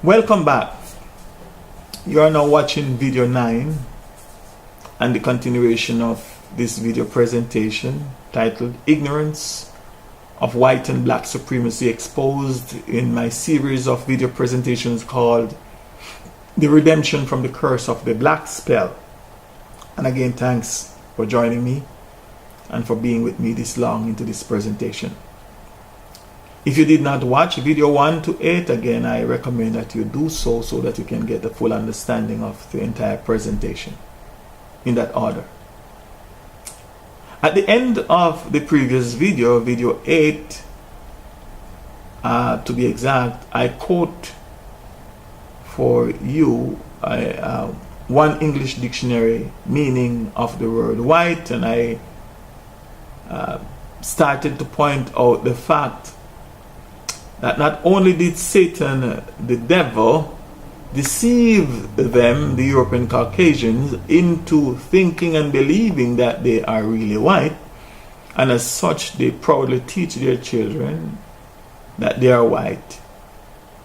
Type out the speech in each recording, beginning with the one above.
Welcome back. You are now watching video 9 and the continuation of this video presentation titled Ignorance of White and Black Supremacy Exposed in my series of video presentations called The Redemption from the Curse of the Black Spell. And again, thanks for joining me and for being with me this long into this presentation. If you did not watch video 1 to 8, again, I recommend that you do so that you can get a full understanding of the entire presentation in that order. At the end of the previous video, video 8, to be exact, I quote for you one English dictionary meaning of the word white, and I started to point out the fact that not only did Satan, the devil, deceive them, the European Caucasians, into thinking and believing that they are really white, and as such they proudly teach their children that they are white.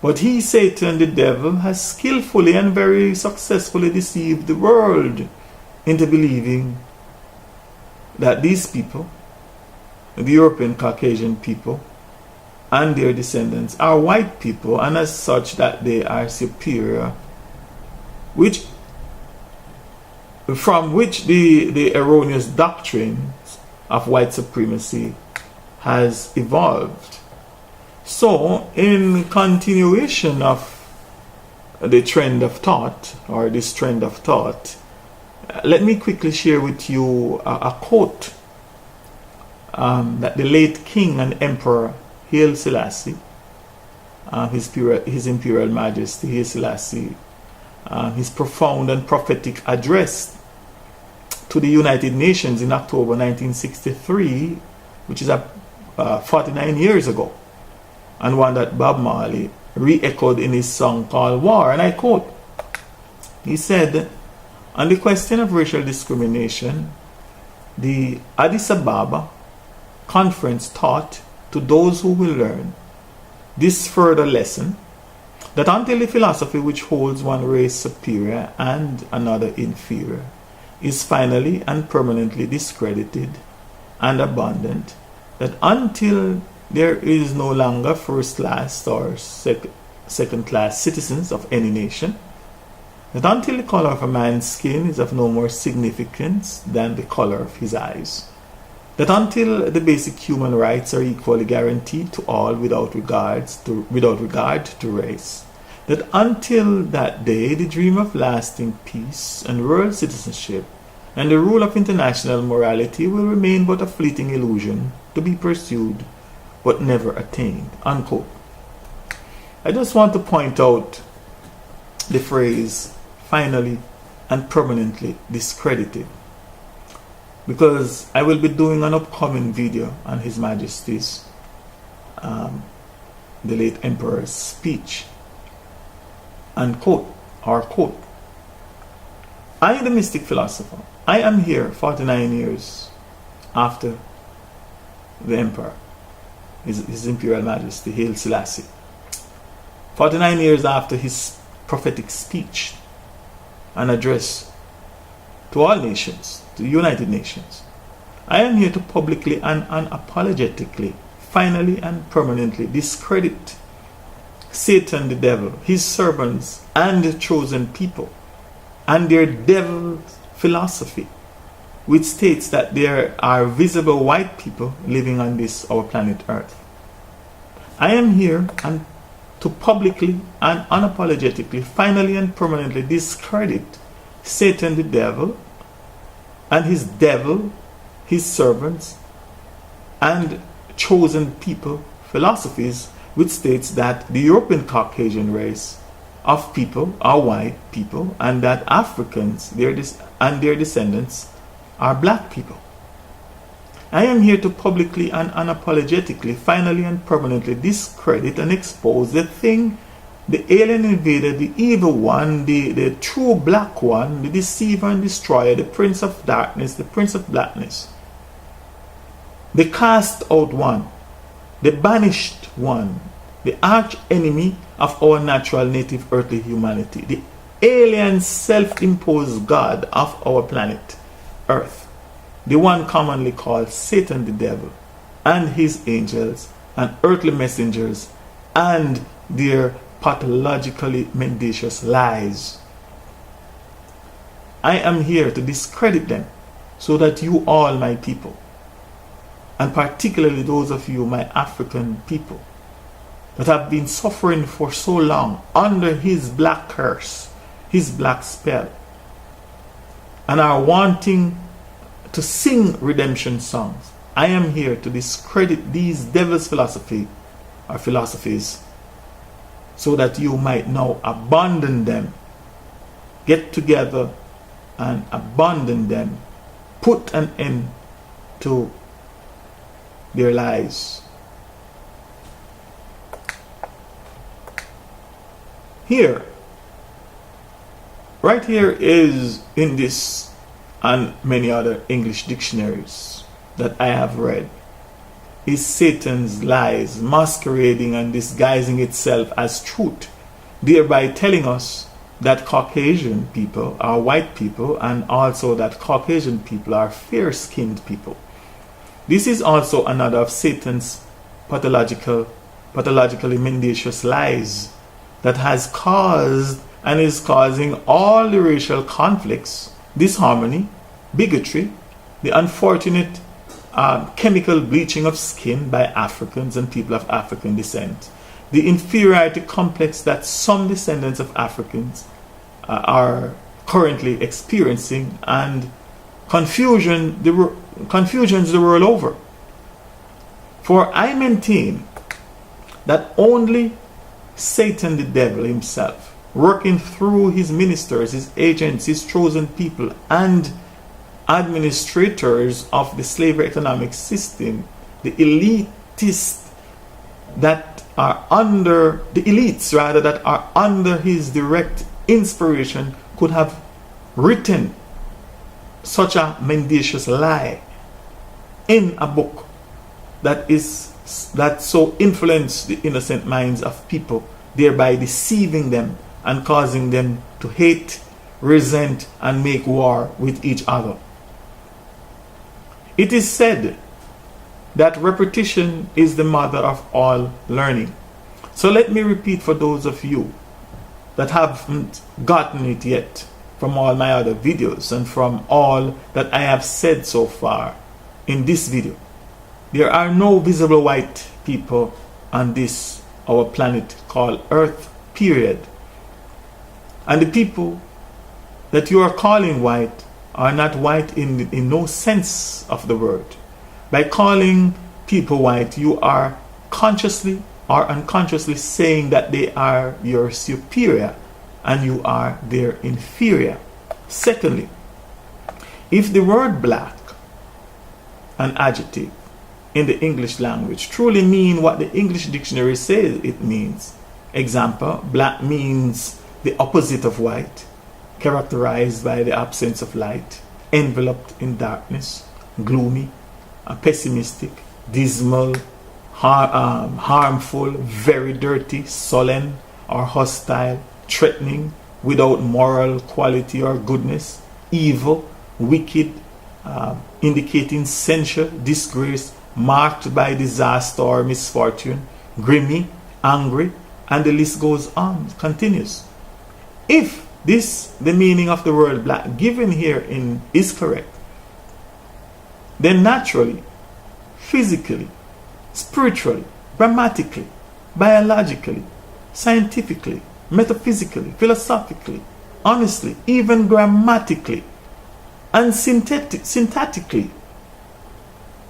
But he, Satan, the devil, has skillfully and very successfully deceived the world into believing that these people, the European Caucasian people, and their descendants are white people, and as such that they are superior, from which the erroneous doctrine of white supremacy has evolved. So, in continuation of the trend of thought, or this trend of thought, let me quickly share with you a quote that the late King and Emperor Haile Selassie, His Imperial Majesty Haile Selassie, his profound and prophetic address to the United Nations in October 1963, which is 49 years ago, and one that Bob Marley re-echoed in his song called War. And I quote, he said, on the question of racial discrimination, the Addis Ababa Conference taught to those who will learn this further lesson, that until the philosophy which holds one race superior and another inferior is finally and permanently discredited and abandoned, that until there is no longer first class or second class citizens of any nation, that until the color of a man's skin is of no more significance than the color of his eyes, that until the basic human rights are equally guaranteed to all without regard to race, that until that day the dream of lasting peace and world citizenship and the rule of international morality will remain but a fleeting illusion to be pursued but never attained. Unquote. I just want to point out the phrase finally and permanently discredited, because I will be doing an upcoming video on His Majesty's, the late Emperor's speech. And quote, I, the mystic philosopher, I am here 49 years after the Emperor, His Imperial Majesty Haile Selassie. 49 years after his prophetic speech and address to all nations, to the United Nations. I am here to publicly and unapologetically, finally and permanently discredit Satan the devil, his servants and the chosen people, and their devil's philosophy, which states that there are visible white people living on this our planet Earth. I am here to publicly and unapologetically, finally and permanently discredit Satan the devil and his servants and chosen people philosophies, which states that the European Caucasian race of people are white people, and that Africans and their descendants are black people. I am here to publicly and unapologetically, finally and permanently discredit and expose the thing, the alien invader, the evil one, the true black one, the deceiver and destroyer, the prince of darkness, the prince of blackness, the cast out one, the banished one, the arch enemy of our natural native earthly humanity, the alien self-imposed God of our planet Earth, the one commonly called Satan the devil, and his angels and earthly messengers and their pathologically mendacious lies. I am here to discredit them so that you all, my people, and particularly those of you, my African people, that have been suffering for so long under his black curse, his black spell, and are wanting to sing redemption songs. I am here to discredit these devil's philosophy or philosophies so that you might now abandon them, get together and abandon them, put an end to their lies. Here, right here is in this and many other English dictionaries that I have read, is Satan's lies masquerading and disguising itself as truth, thereby telling us that Caucasian people are white people and also that Caucasian people are fair-skinned people. This is also another of Satan's pathologically mendacious lies that has caused and is causing all the racial conflicts, disharmony, bigotry, the unfortunate chemical bleaching of skin by Africans and people of African descent, the inferiority complex that some descendants of Africans are currently experiencing, and confusions the world over. For I maintain that only Satan the devil himself, working through his ministers, his agents, his chosen people, and administrators of the slavery economic system, the elitists that are under, the elites rather, that are under his direct inspiration, could have written such a mendacious lie in a book that so influenced the innocent minds of people, thereby deceiving them and causing them to hate, resent, and make war with each other. It is said that repetition is the mother of all learning. So let me repeat for those of you that haven't gotten it yet from all my other videos and from all that I have said so far in this video. There are no visible white people on this, our planet called Earth, period. And the people that you are calling white are not white in no sense of the word. By calling people white, you are consciously or unconsciously saying that they are your superior and you are their inferior. Secondly, if the word black, an adjective in the English language, truly mean what the English dictionary says it means, example, black means the opposite of white, characterized by the absence of light, enveloped in darkness, gloomy, pessimistic, dismal, harmful, very dirty, sullen or hostile, threatening, without moral quality or goodness, evil, wicked, indicating censure, disgrace, marked by disaster or misfortune, grimy, angry, and the list goes on, continues. If the meaning of the word black given here is correct, then naturally, physically, spiritually, grammatically, biologically, scientifically, metaphysically, philosophically, honestly, even grammatically, and syntactically,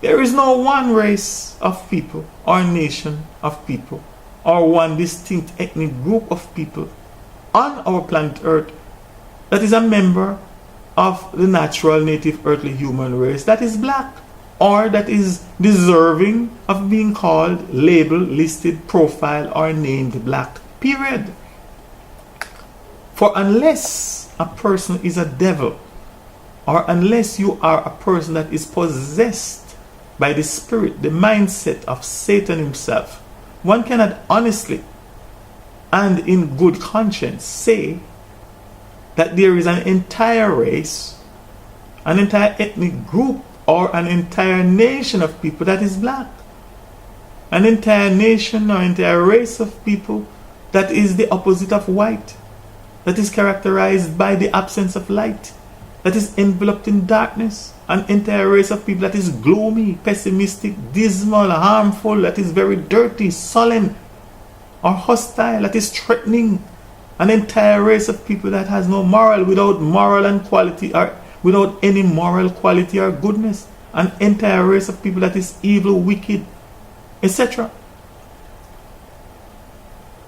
there is no one race of people or nation of people or one distinct ethnic group of people on our planet Earth that is a member of the natural native earthly human race that is black or that is deserving of being called, labeled, listed, profiled, or named black, period. For unless a person is a devil, or unless you are a person that is possessed by the spirit, the mindset of Satan himself, one cannot honestly and in good conscience say that there is an entire race, an entire ethnic group, or an entire nation of people that is black. An entire nation or entire race of people that is the opposite of white, that is characterized by the absence of light, that is enveloped in darkness. An entire race of people that is gloomy, pessimistic, dismal, harmful, that is very dirty, sullen, or hostile, that is threatening. An entire race of people that has no moral, without moral and quality, or without any moral quality or goodness. An entire race of people that is evil, wicked, etc.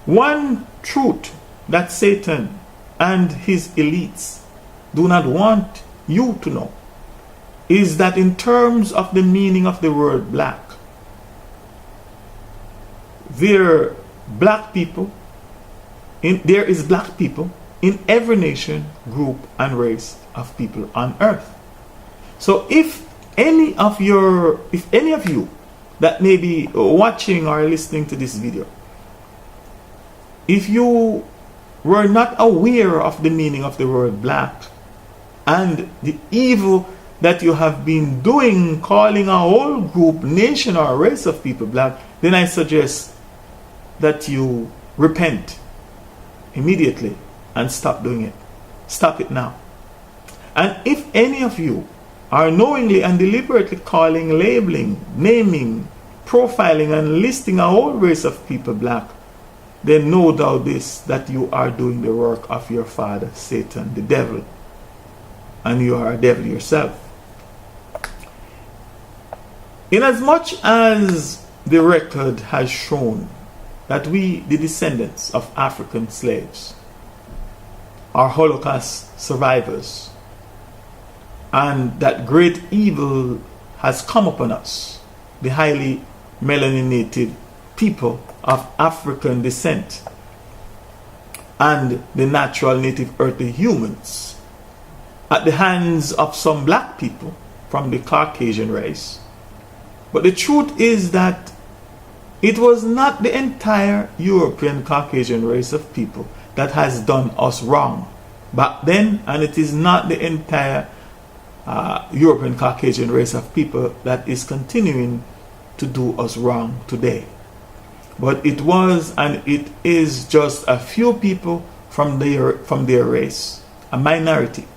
One truth that Satan and his elites do not want you to know is that in terms of the meaning of the word black, there is black people in every nation, group, and race of people on earth. So if any of you that may be watching or listening to this video, if you were not aware of the meaning of the word black and the evil that you have been doing, calling a whole group, nation, or race of people black, then I suggest that you repent immediately and stop doing it. Stop it now. And if any of you are knowingly and deliberately calling, labeling, naming, profiling, and listing a whole race of people black, then know thou this, that you are doing the work of your father, Satan, the devil, and you are a devil yourself. Inasmuch as the record has shown that we, the descendants of African slaves, are Holocaust survivors, and that great evil has come upon us, the highly melaninated people of African descent, and the natural native earthly humans, at the hands of some black people from the Caucasian race. But the truth is that it was not the entire European Caucasian race of people that has done us wrong back then, and it is not the entire European Caucasian race of people that is continuing to do us wrong today. But it was and it is just a few people from their race, a minority.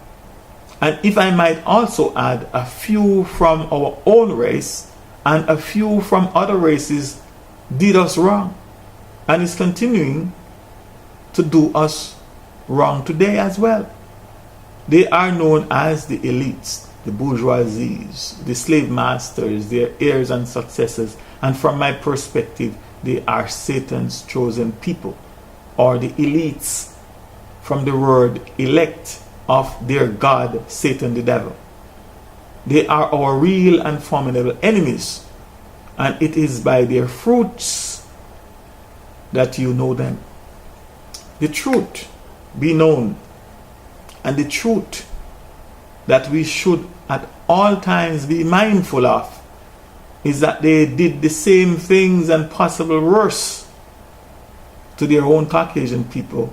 And if I might also add, a few from our own race and a few from other races did us wrong and is continuing to do us wrong today as well. They are known as the elites, the bourgeoisies, the slave masters, their heirs and successors, and from my perspective, they are Satan's chosen people, or the elites from the word elect of their god, Satan the devil. They are our real and formidable enemies, and it is by their fruits that you know them. The truth be known, and the truth that we should at all times be mindful of, is that they did the same things and possible worse to their own Caucasian people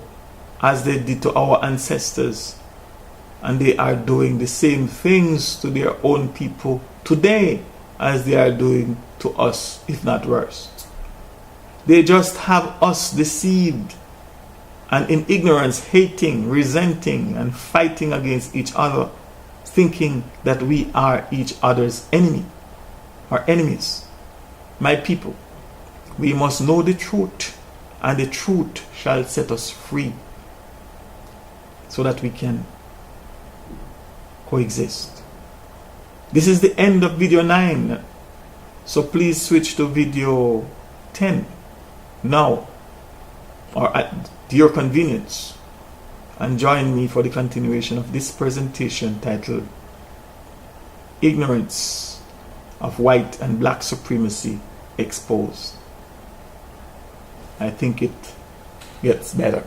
as they did to our ancestors. And they are doing the same things to their own people today as they are doing to us, if not worse. They just have us deceived and in ignorance, hating, resenting, and fighting against each other, thinking that we are each other's enemy or enemies. My people, we must know the truth, and the truth shall set us free so that we can coexist. This is the end of video 9, so please switch to video 10 now, or at your convenience, and join me for the continuation of this presentation titled Ignorance of White and Black Supremacy Exposed. I think it gets better.